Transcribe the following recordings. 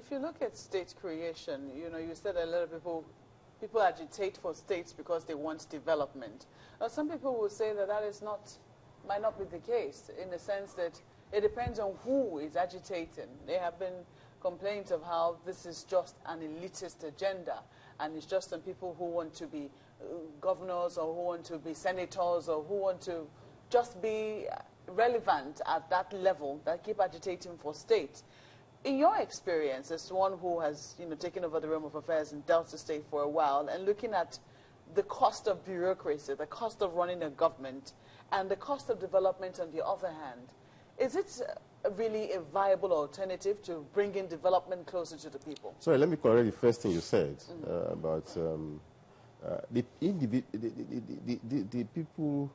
if you look at state creation, you know, you said a lot of people agitate for states because they want development. Now, some people will say that might not be the case, in the sense that it depends on who is agitating. There have been complaints of how this is just an elitist agenda, and it's just some people who want to be governors, or who want to be senators, or who want to just be relevant at that level, that keep agitating for state. In your experience, as one who has, you know, taken over the realm of affairs in Delta State for a while, and looking at the cost of bureaucracy, the cost of running a government, and the cost of development on the other hand, is it really a viable alternative to bringing development closer to the people? Sorry, let me correct the first thing you said about the people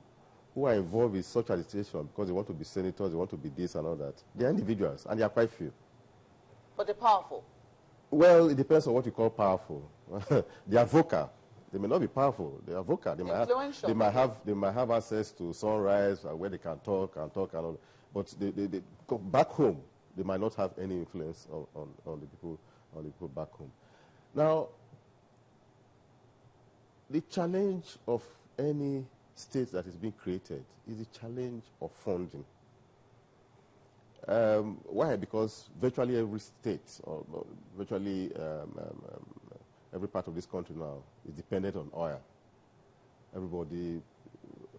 who are involved in such agitation because they want to be senators, they want to be this and all that. They are individuals, and they are quite few. But they're powerful. Well, it depends on what you call powerful. They are vocal. They may not be powerful. They are vocal. They might have access to sunrise where they can talk and all. But they go back home, they might not have any influence on the people back home. Now, the challenge of any state that is being created is the challenge of funding. Why? Because virtually every state, or virtually every part of this country now is dependent on oil. Everybody,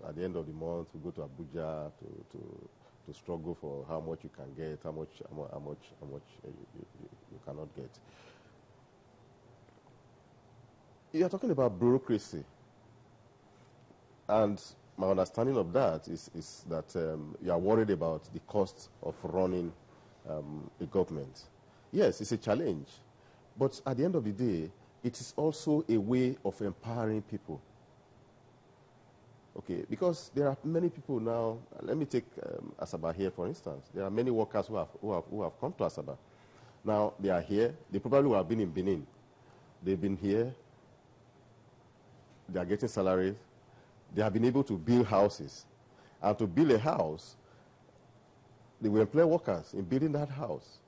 at the end of the month, will go to Abuja to struggle for how much you can get, how much you cannot get. You are talking about bureaucracy, and my understanding of that is that you are worried about the cost of running a government. Yes, it's a challenge, but at the end of the day, it is also a way of empowering people. Okay, because there are many people now. Let me take Asaba here, for instance. There are many workers who have come to Asaba. Now they are here. They probably would have been in Benin. They've been here. They are getting salaries. They have been able to build houses, and to build a house, they will employ workers in building that house.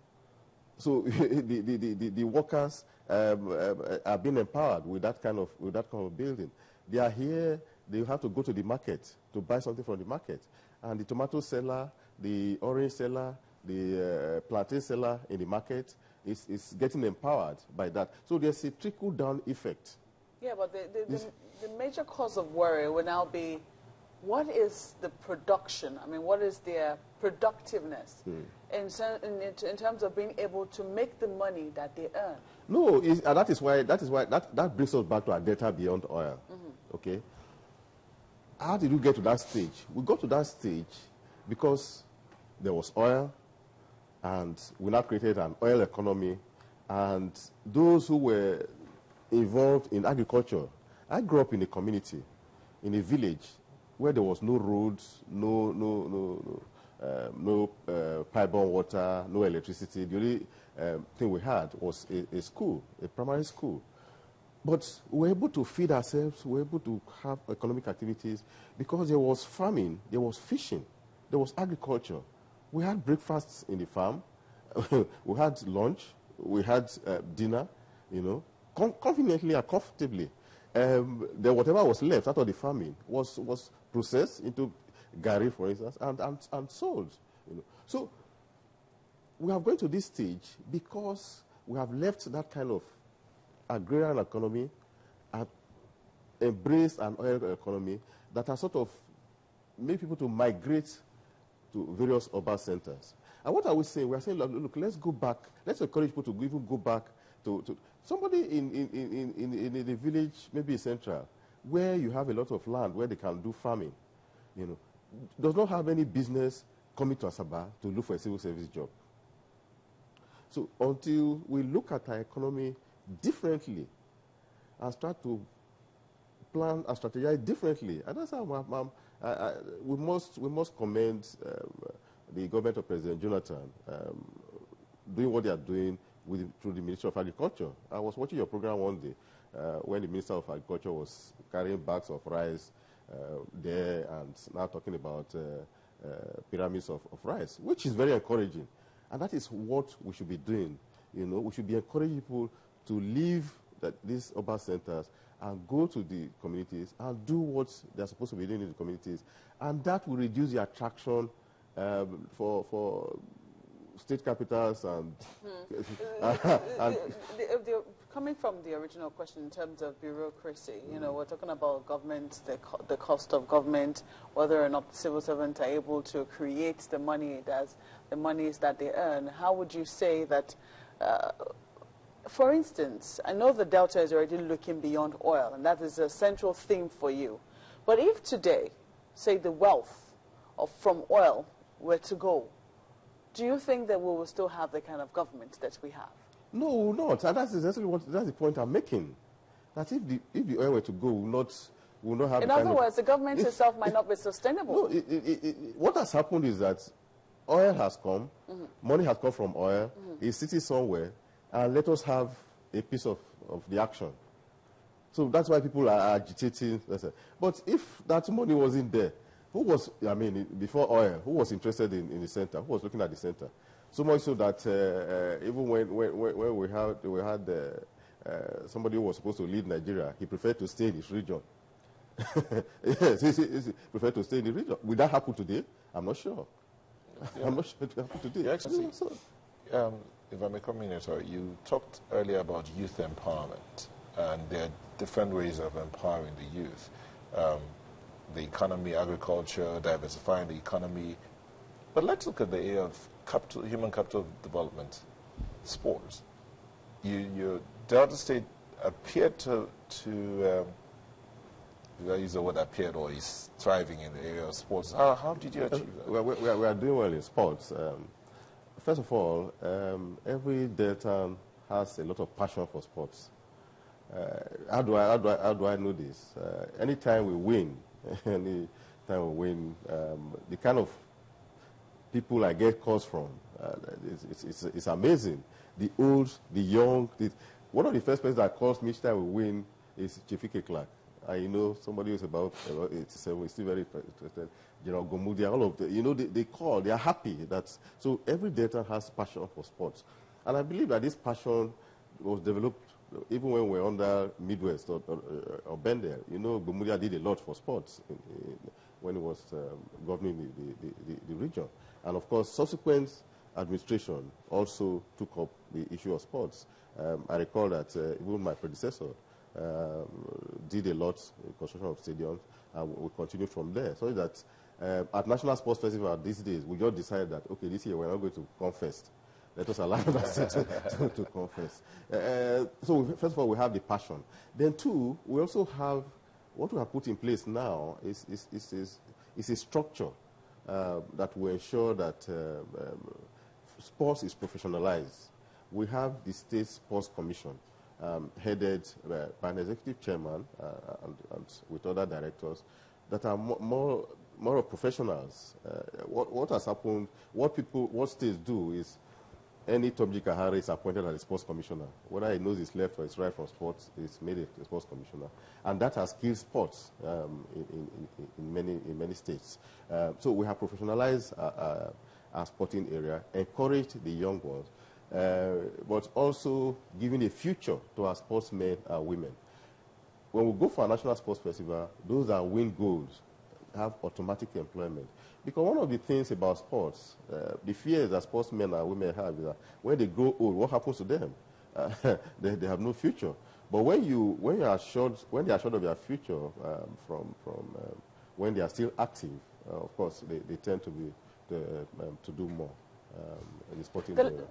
So the workers are being empowered with that kind of building. They are here. They have to go to the market to buy something from the market. And the tomato seller, the orange seller, the plantain seller in the market is getting empowered by that. So there's a trickle-down effect. Yeah, but the major cause of worry will now be, what is the production? I mean, what is their productiveness in terms of being able to make the money that they earn? No, that brings us back to our data beyond oil. Okay. How did we get to that stage? We got to that stage because there was oil, and we now created an oil economy, and those who were involved in agriculture. I grew up in a community, in a village, where there was no roads, no pipe-borne water, no electricity. The only thing we had was a school, a primary school. But we were able to feed ourselves, we were able to have economic activities because there was farming, there was fishing, there was agriculture. We had breakfasts in the farm, we had lunch, we had dinner, you know, conveniently and comfortably. Whatever was left out of the farming was processed into gari, for instance, and sold. You know. So we are going to this stage because we have left that kind of agrarian economy and embraced an oil economy that has sort of made people to migrate to various urban centers. And what are we saying? We are saying, look, let's go back. Let's encourage people to even go back to somebody in the village, maybe central, where you have a lot of land where they can do farming, you know, does not have any business coming to Asaba to look for a civil service job. So until we look at our economy differently and start to plan and strategize differently, and that's how we must commend the government of President Jonathan doing what they are doing through the Ministry of Agriculture. I was watching your program one day when the Minister of Agriculture was carrying bags of rice there and now talking about pyramids of rice, which is very encouraging. And that is what we should be doing You know, we should be encouraging people to leave these urban centers and go to the communities and do what they're supposed to be doing in the communities. And that will reduce the attraction for state capitals and... Coming from the original question in terms of bureaucracy, you know, we're talking about government, the cost of government, whether or not the civil servants are able to create the money the monies that they earn. How would you say that, for instance, I know the Delta is already looking beyond oil, and that is a central theme for you. But if today, say the wealth from oil were to go, do you think that we will still have the kind of government that we have? No, we will not. And that's exactly that's the point I'm making. That if the oil were to go, we will not have. In other words, the government itself might not be sustainable. No, what has happened is that oil has come, money has come from oil, it's sitting somewhere, and let us have a piece of the action. So that's why people are agitating. But if that money wasn't there, who was, I mean, before oil, who was interested in the center? Who was looking at the center? So much so that even when we had somebody who was supposed to lead Nigeria, he preferred to stay in his region. Yes, he preferred to stay in the region. Will that happen today? I'm not sure. Yeah. I'm not sure it will happen today. Yeah, actually, if I may come in, sorry, you talked earlier about youth empowerment, and there are different ways of empowering the youth. The economy, agriculture, diversifying the economy. But let's look at the area of human capital development, sports. Your Delta State appeared to if I use the word appeared, or is thriving in the area of sports. How did you achieve that? We are doing well in sports. First of all, every Deltan has a lot of passion for sports. How do I know this? Anytime we win, the kind of people I get calls from, it's amazing. The old, the young. One of the first persons that calls me each time we win is Chifike Clark. You know, somebody who's about 87, is still very interested. General Gomudia, all of them. You know, they call, they are happy. So every Delta has passion for sports. And I believe that this passion was developed even when we were under Midwest or Bendel. You know, Gomudia did a lot for sports when he was governing the region. And of course, subsequent administration also took up the issue of sports. I recall that even my predecessor did a lot in construction of stadiums, and we continue from there. So that at National Sports Festival these days, we just decided that, okay, this year we're not going to confess. Let us allow us to confess. So first of all, we have the passion. Then two, we also have, what we have put in place now is a structure that will ensure that sports is professionalized. We have the State Sports Commission, headed by an executive chairman and with other directors that are more of professionals. What has happened, what states do is any Tom, Dick, and Harry is appointed as a sports commissioner. Whether he knows his left or his right from sports, he's made a sports commissioner. And that has killed sports in many states. So we have professionalized our sporting area, encouraged the young ones, but also giving a future to our sportsmen and women. When we go for a national sports festival, those that win golds have automatic employment. Because one of the things about sports, the fears that sportsmen and women have is that when they grow old, what happens to them? They have no future. But when they are assured of their future from when they are still active, of course, they tend to do more in the sporting area.